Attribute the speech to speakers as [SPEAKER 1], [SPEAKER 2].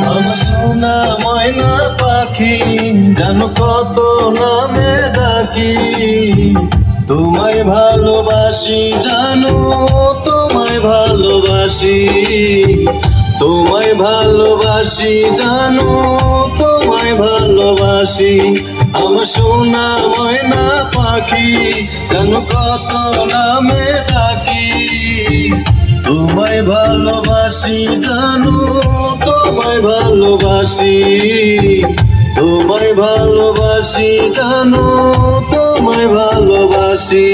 [SPEAKER 1] আমার সোনা ময়না পাখি, জানো কত নামে ডাকি। তোমায় ভালোবাসি জানো, তোমায় ভালোবাসি। তোমায় ভালোবাসি জানো, তোমায় ভালোবাসি। আমার সোনা ময়না পাখি, জানো কত নামে ডাকি। তোমায় ভালোবাসি জানো, তোমায় ভালোবাসি। তোমায় ভালোবাসি জানো, তোমায় ভালোবাসি।